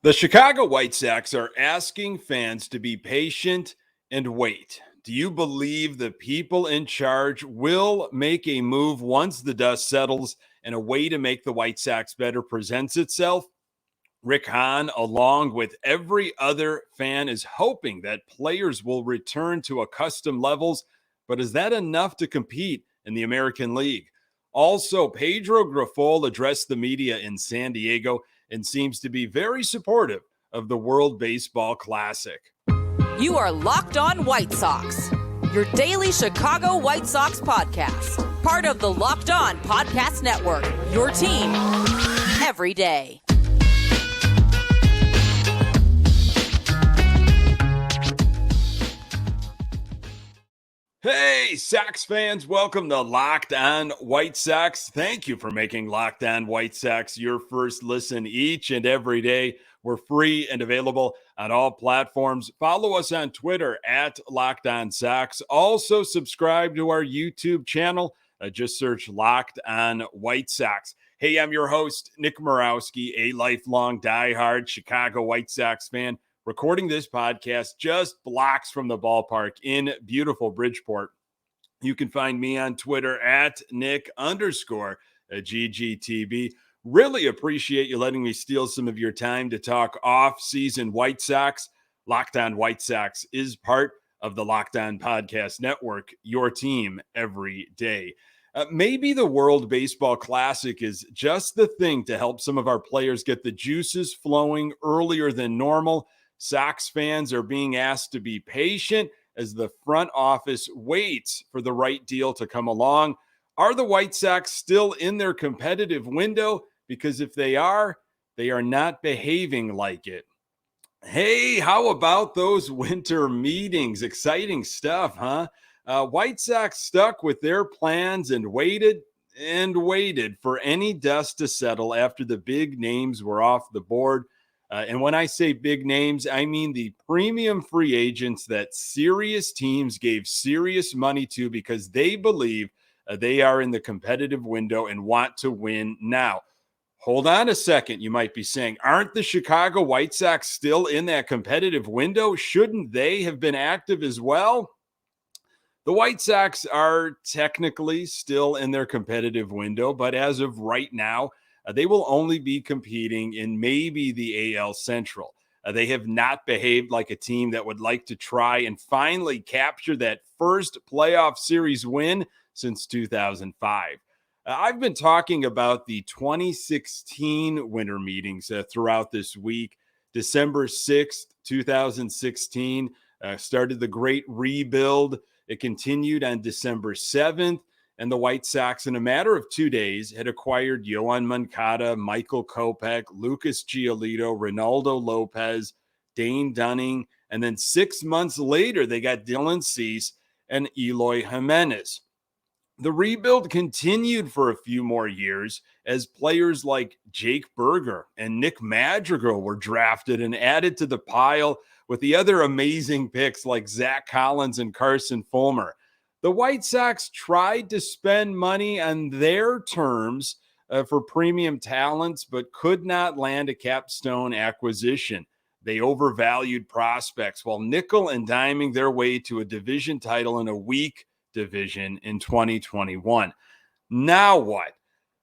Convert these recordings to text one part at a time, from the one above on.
The Chicago White Sox are asking fans to be patient and wait. Do you believe the people in charge will make a move once the dust settles and a way to make the White Sox better presents itself? Rick Hahn, along with every other fan, is hoping that players will return to accustomed levels, but is that enough to compete in the American League? Also, Pedro Grifol addressed the media in San Diego and seems to be very supportive of the World Baseball Classic. You are Locked On White Sox, your daily Chicago White Sox podcast, part of the Locked On Podcast Network, your team every day. Hey, Sox fans, welcome to Locked On White Sox. Thank you for making Locked On White Sox your first listen each and every day. We're free and available on all platforms. Follow us on Twitter at Locked On Sox. Also, subscribe to our YouTube channel. Just search Locked On White Sox. Hey, I'm your host, Nick Morawski, a lifelong diehard Chicago White Sox fan, recording this podcast just blocks from the ballpark in beautiful Bridgeport. You can find me on Twitter at Nick_GGTB. Really appreciate you letting me steal some of your time to talk off-season White Sox. Locked On White Sox is part of the Locked On Podcast Network, your team every day. Maybe the World Baseball Classic is just the thing to help some of our players get the juices flowing earlier than normal. Sox fans are being asked to be patient as the front office waits for the right deal to come along. Are the White Sox still in their competitive window? Because if they are not behaving like it. Hey, how about those winter meetings? Exciting stuff, huh? White Sox stuck with their plans and waited for any dust to settle after the big names were off the board. And when I say big names, I mean the premium free agents that serious teams gave serious money to because they believe they are in the competitive window and want to win now. Hold on a second, you might be saying. Aren't the Chicago White Sox still in that competitive window? Shouldn't they have been active as well? The White Sox are technically still in their competitive window, but as of right now, they will only be competing in maybe the AL Central. They have not behaved like a team that would like to try and finally capture that first playoff series win since 2005. I've been talking about the 2016 winter meetings throughout this week. December 6th, 2016, started the great rebuild. It continued on December 7th. And the White Sox, in a matter of 2 days, had acquired Yoan Moncada, Michael Kopech, Lucas Giolito, Ronaldo Lopez, Dane Dunning, and then 6 months later, they got Dylan Cease and Eloy Jimenez. The rebuild continued for a few more years as players like Jake Berger and Nick Madrigal were drafted and added to the pile with the other amazing picks like Zach Collins and Carson Fulmer. The White Sox tried to spend money on their terms for premium talents, but could not land a capstone acquisition. They overvalued prospects while nickel and diming their way to a division title in a weak division in 2021. Now what?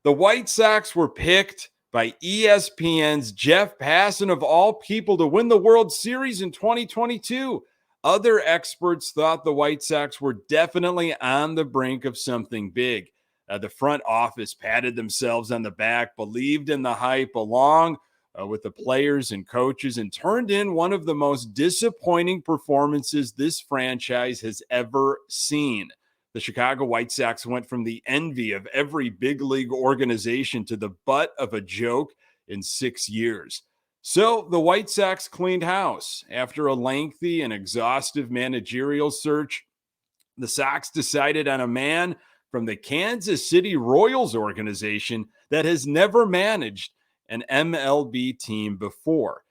The White Sox were picked by ESPN's Jeff Passan, of all people, to win the World Series in 2022. Other experts thought the White Sox were definitely on the brink of something big. The front office patted themselves on the back, believed in the hype along with the players and coaches, and turned in one of the most disappointing performances this franchise has ever seen. The Chicago White Sox went from the envy of every big league organization to the butt of a joke in 6 years. So the White Sox cleaned house. After a lengthy and exhaustive managerial search, the Sox decided on a man from the Kansas City Royals organization that has never managed an MLB team before.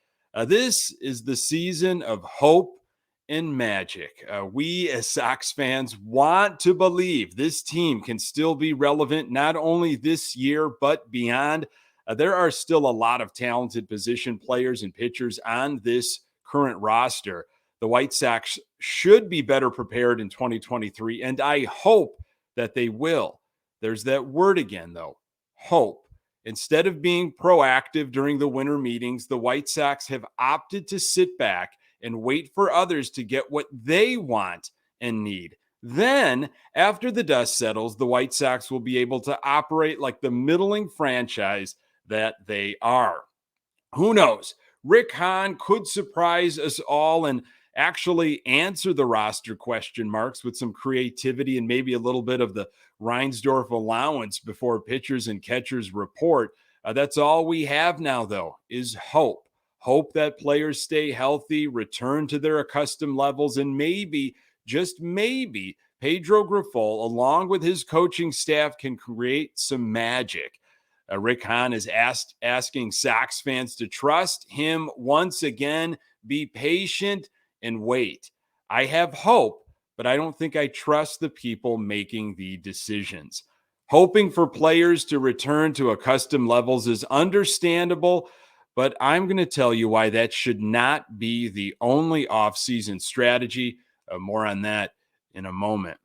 This is the season of hope and magic. We as Sox fans want to believe this team can still be relevant not only this year, but beyond. There are still a lot of talented position players and pitchers on this current roster. The White Sox should be better prepared in 2023, and I hope that they will. There's that word again, though, hope. Instead of being proactive during the winter meetings, the White Sox have opted to sit back and wait for others to get what they want and need. Then, after the dust settles, the White Sox will be able to operate like the middling franchise that they are. Who knows? Rick Hahn could surprise us all and actually answer the roster question marks with some creativity and maybe a little bit of the Reinsdorf allowance before pitchers and catchers report. That's all we have now, though, is hope. Hope that players stay healthy, return to their accustomed levels, and maybe, just maybe, Pedro Grifol, along with his coaching staff, can create some magic. Rick Hahn is asking Sox fans to trust him once again, be patient, and wait. I have hope, but I don't think I trust the people making the decisions. Hoping for players to return to accustomed levels is understandable, but I'm going to tell you why that should not be the only offseason strategy. More on that in a moment.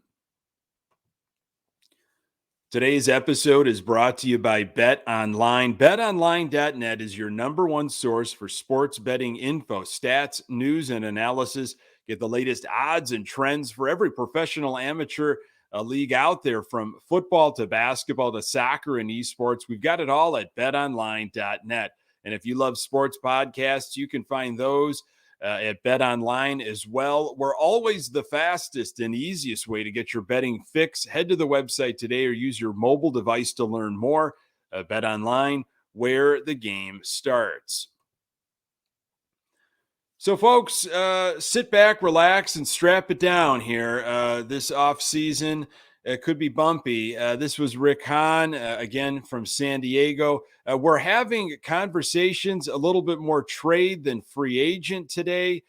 Today's episode is brought to you by Bet Online. BetOnline.net is your number one source for sports betting info, stats, news, and analysis. Get the latest odds and trends for every professional amateur league out there, from football to basketball to soccer and esports. We've got it all at BetOnline.net. And if you love sports podcasts, you can find those at Bet Online as well. We're always the fastest and easiest way to get your betting fix. Head to the website today or use your mobile device to learn more. Bet Online, where the game starts. So, folks, sit back, relax, and strap it down here. This offseason could be bumpy. This was Rick Hahn, again, from San Diego. We're having conversations, a little bit more trade than free agent today.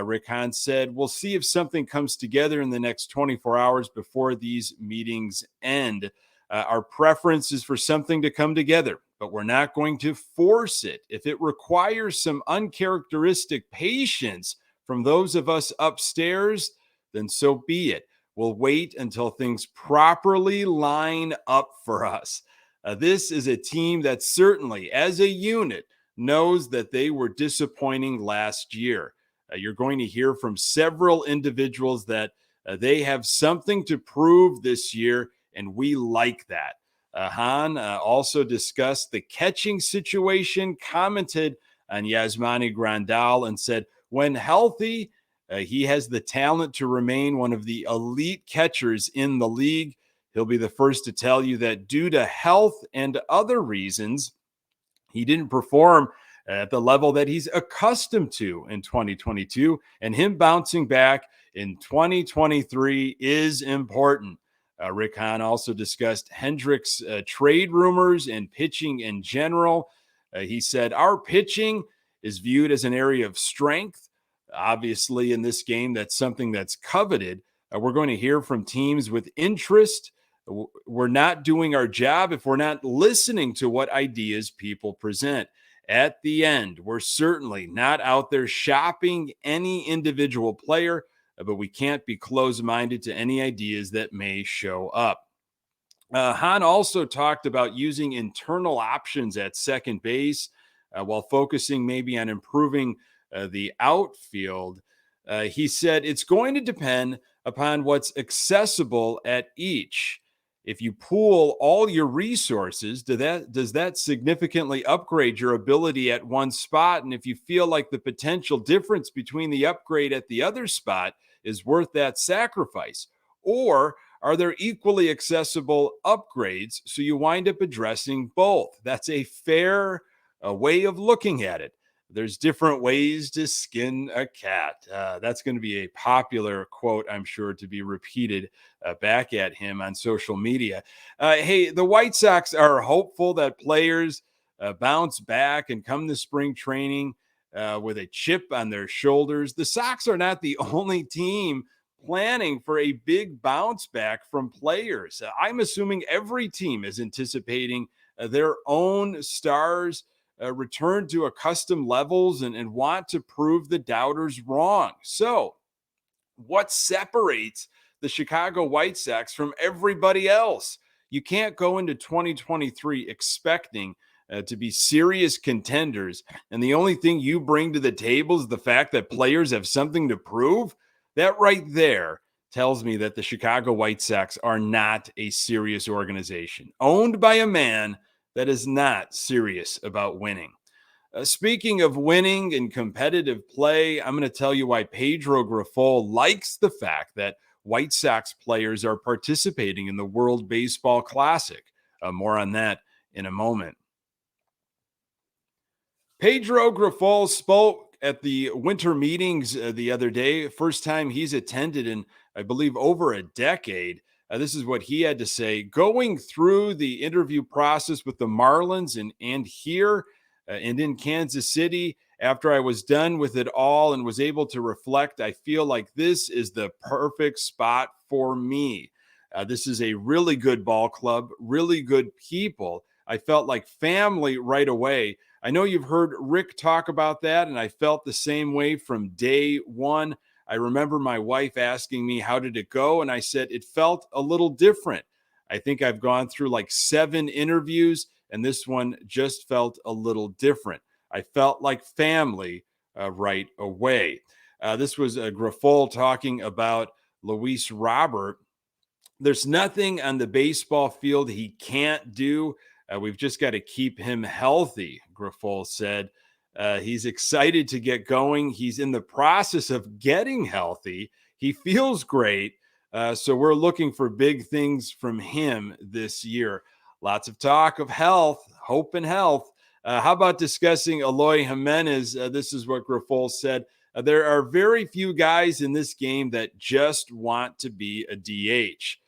Rick Hahn said, we'll see if something comes together in the next 24 hours before these meetings end. Our preference is for something to come together, but we're not going to force it. If it requires some uncharacteristic patience from those of us upstairs, then so be it. We'll wait until things properly line up for us. This is a team that certainly, as a unit, knows that they were disappointing last year. You're going to hear from several individuals that they have something to prove this year, and we like that. Hahn also discussed the catching situation, commented on Yasmani Grandal, and said, when healthy, he has the talent to remain one of the elite catchers in the league. He'll be the first to tell you that due to health and other reasons, he didn't perform at the level that he's accustomed to in 2022, and him bouncing back in 2023 is important. Rick Hahn also discussed Hendricks' trade rumors and pitching in general. He said, our pitching is viewed as an area of strength. Obviously, in this game, that's something that's coveted. We're going to hear from teams with interest. We're not doing our job if we're not listening to what ideas people present. At the end, we're certainly not out there shopping any individual player, but we can't be closed-minded to any ideas that may show up. Hahn also talked about using internal options at second base while focusing maybe on improving the outfield. He said it's going to depend upon what's accessible at each. If you pool all your resources, does that significantly upgrade your ability at one spot? And if you feel like the potential difference between the upgrade at the other spot is worth that sacrifice? Or are there equally accessible upgrades so you wind up addressing both? That's a fair way of looking at it. There's different ways to skin a cat. That's going to be a popular quote, I'm sure, to be repeated back at him on social media. Hey, the White Sox are hopeful that players bounce back and come to spring training with a chip on their shoulders. The Sox are not the only team planning for a big bounce back from players. I'm assuming every team is anticipating their own stars return to accustomed levels and want to prove the doubters wrong. So, what separates the Chicago White Sox from everybody else? You can't go into 2023 expecting to be serious contenders, and the only thing you bring to the table is the fact that players have something to prove. That right there tells me that the Chicago White Sox are not a serious organization, owned by a man that is not serious about winning. Speaking of winning and competitive play, I'm going to tell you why Pedro Grifol likes the fact that White Sox players are participating in the World Baseball Classic. More on that in a moment. Pedro Grifol spoke at the winter meetings the other day. First time he's attended in, I believe, over a decade. This is what he had to say. Going through the interview process with the Marlins and here and in Kansas City, after I was done with it all and was able to reflect, I feel like this is the perfect spot for me. This is a really good ball club, really good people. I felt like family right away. I know you've heard Rick talk about that, and I felt the same way from day one. I remember my wife asking me, how did it go? And I said, it felt a little different. I think I've gone through like 7 interviews, and this one just felt a little different. I felt like family right away. This was Grifol talking about Luis Robert. There's nothing on the baseball field he can't do. We've just got to keep him healthy, Grifol said. He's excited to get going. He's in the process of getting healthy. He feels great. So we're looking for big things from him this year. Lots of talk of health, hope and health. How about discussing Eloy Jimenez? This is what Grifol said. There are very few guys in this game that just want to be a DH.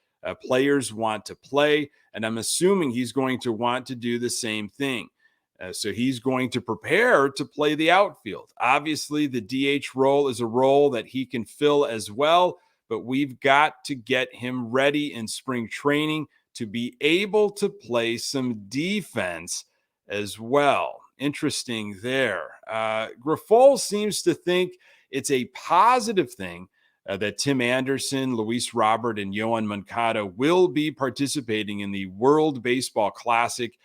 Players want to play, and I'm assuming he's going to want to do the same thing. So he's going to prepare to play the outfield. Obviously, the DH role is a role that he can fill as well, but we've got to get him ready in spring training to be able to play some defense as well. Interesting there. Grifol seems to think it's a positive thing that Tim Anderson, Luis Robert, and Yoan Moncada will be participating in the World Baseball Classic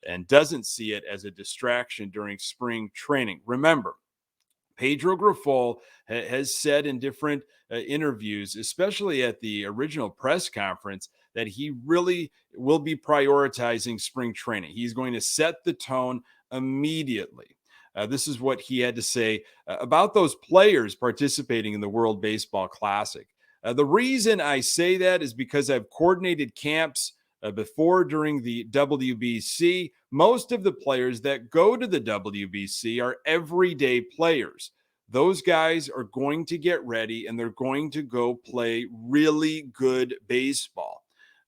and doesn't see it as a distraction during spring training. Remember, Pedro Grifol has said in different interviews, especially at the original press conference, that he really will be prioritizing spring training. He's going to set the tone immediately. This is what he had to say about those players participating in the World Baseball Classic. The reason I say that is because I've coordinated camps before during the WBC. Most of the players that go to the WBC are everyday players. Those guys are going to get ready and they're going to go play really good baseball.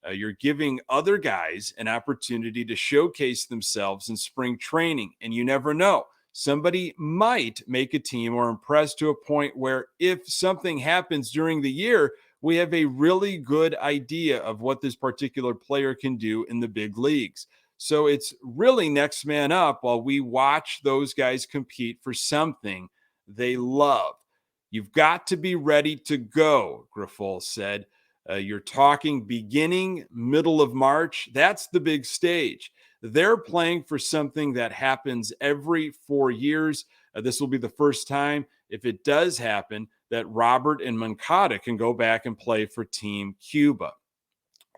You're giving other guys an opportunity to showcase themselves in spring training, and you never know. Somebody might make a team or impress to a point where if something happens during the year, we have a really good idea of what this particular player can do in the big leagues. So it's really next man up while we watch those guys compete for something they love. You've got to be ready to go, Grifol said. You're talking beginning, middle of March. That's the big stage. They're playing for something that happens every 4 years. This will be the first time, if it does happen, that Robert and Moncada can go back and play for Team Cuba.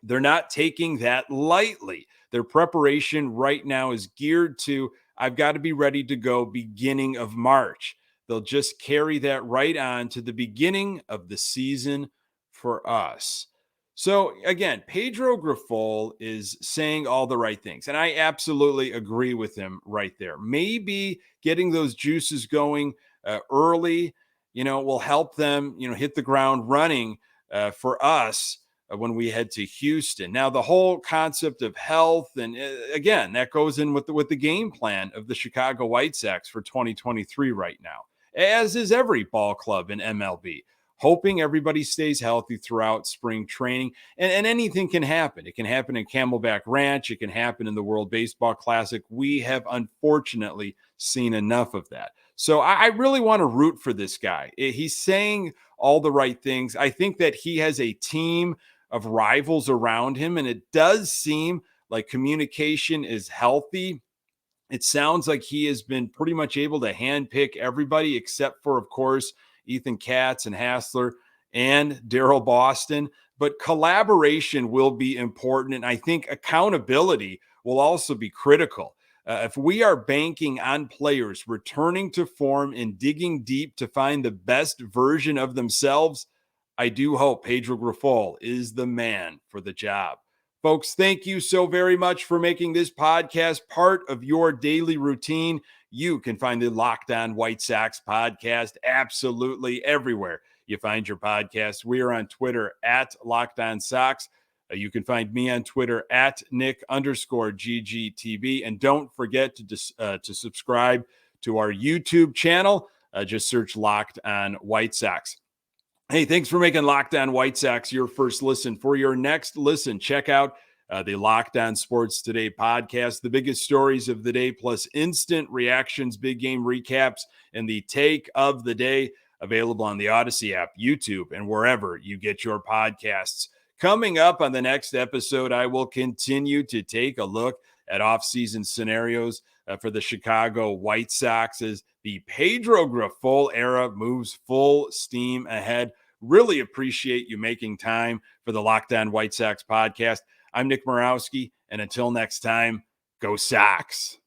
They're not taking that lightly. Their preparation right now is geared to, I've got to be ready to go beginning of March. They'll just carry that right on to the beginning of the season for us. So again, Pedro Grifol is saying all the right things, and I absolutely agree with him right there. Maybe getting those juices going early, will help them, hit the ground running for us when we head to Houston. Now, the whole concept of health, and again, that goes in with the game plan of the Chicago White Sox for 2023 right now, as is every ball club in MLB. hoping everybody stays healthy throughout spring training. And anything can happen. It can happen in Camelback Ranch. It can happen in the World Baseball Classic. We have unfortunately seen enough of that. So I really want to root for this guy. He's saying all the right things. I think that he has a team of rivals around him, and it does seem like communication is healthy. It sounds like he has been pretty much able to handpick everybody except for, of course, Ethan Katz and Hassler and Daryl Boston. But collaboration will be important, and I think accountability will also be critical. If we are banking on players returning to form and digging deep to find the best version of themselves, I do hope Pedro Grifol is the man for the job. Folks, thank you so very much for making this podcast part of your daily routine. You can find the Locked On White Sox podcast absolutely everywhere you find your podcast. We are on Twitter at Locked On Sox. You can find me on Twitter at Nick_GGTV. And don't forget to subscribe to our YouTube channel. Just search Locked On White Sox. Hey, thanks for making Locked On White Sox your first listen. For your next listen, check out the Locked On Sports Today podcast, the biggest stories of the day, plus instant reactions, big game recaps, and the take of the day, available on the Odyssey app, YouTube, and wherever you get your podcasts. Coming up on the next episode, I will continue to take a look at offseason scenarios for the Chicago White Sox as the Pedro Grifol era moves full steam ahead. Really appreciate you making time for the Locked On White Sox podcast. I'm Nick Morawski, and until next time, go Sox.